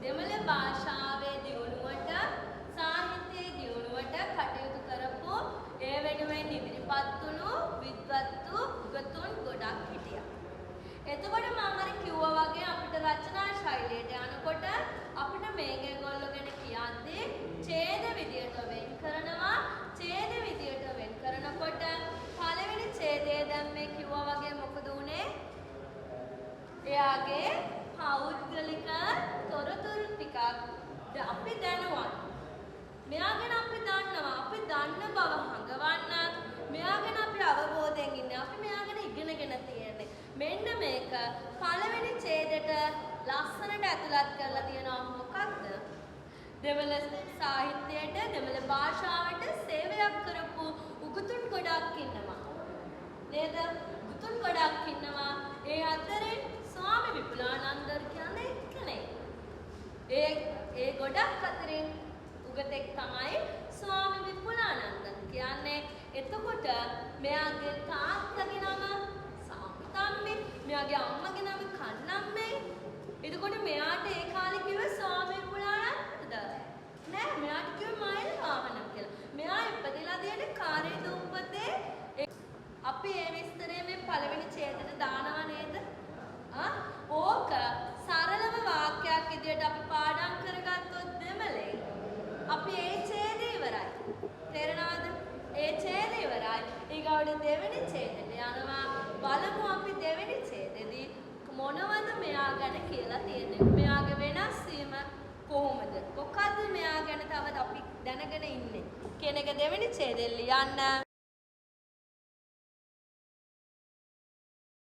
දෙමළ භාෂාවේ දියුණුවට සාහිත්‍යයේ දියුණුවට කටයුතු කරපු ඒ වෙනුවෙන් ඉදිරිපත් වුණු විද්වත්තු උගතුන් ගොඩක් හිටියා. එතකොට මම අර කිව්වා වගේ අපිට රචනා ශෛලියට යනකොට අපිට මේගොල්ලෝ ගැන කියද්දී ඡේද විදියට වෙන් කරනවා. ඡේද විදියට වෙන් කරනකොට පළවෙනි ඡේදයේ දැන් මේ කිව්වා වගේ මොකද උනේ? එයාගේ පෞද්ගලික තොරතුරු ටිකක් අපි දැනුවත්. මෙයා ගැන අපි දන්නවා. අපි දන්න බව හඟවන්න. මෙයා ගැන අපි අවබෝධයෙන් ඉන්නේ. අපි මෙයා ගැන ඉගෙනගෙන තියෙන්නේ. මෙන්න මේක පළවෙනි ඡේදෙට ලස්සනට ඇතුළත් කරලා තියෙනවා. මොකක්ද? දෙමළ සාහිත්‍යයට දෙමළ භාෂාවට සේවයක් කරපු උගතුන් ගොඩක් ඉන්නවා. නේද? උගතුන් ගොඩක් ඉන්නවා. ඒ අතරේ ස්වාමි විපුලානන්ද කියන්නේ එක්කනේ. ඒ ගොඩක් අතරින් උගතෙක් තමයි ස්වාමි විපුලානන්ද කියන්නේ. එතකොට මෙයාගේ තාත්තගේ නම සාමිතම්මේ, මෙයාගේ අම්මගේ නම කන්නම්මේ. එතකොට මෙයාට ඒ කාලේ කිව්වේ ස්වාමි විපුලානන්ද නෑ, මෙයාට කිව්වේ මයිල් වාහනම් කියලා. මෙයා ඉපදිලා තියෙන්නේ කාරේ දුම්පතේ. අපි මේ විස්තරය මේ පළවෙනි ඡේදෙට දානවා නේද? ඕක සරලව වාක්‍යයක් විදියට අපි පාඩම් කරගත්තොත් දෙමළේ අපි ඒ ඡේදය ඉවරයි. තේරෙනවද? ඒ ඡේදය ඉවරයි. ඊගොල්ලෝ දෙවෙනි ඡේදෙට යනවා. බලමු අපි දෙවෙනි ඡේදෙදී මොනවද මෙයා ගැන කියලා තියෙන්නේ. මෙයාගේ වෙනස් වීම කොහොමද? මොකද්ද මෙයා ගැන තවද අපි දැනගෙන ඉන්නේ කියන එක දෙවෙනි ඡේදෙන් ලියන්න.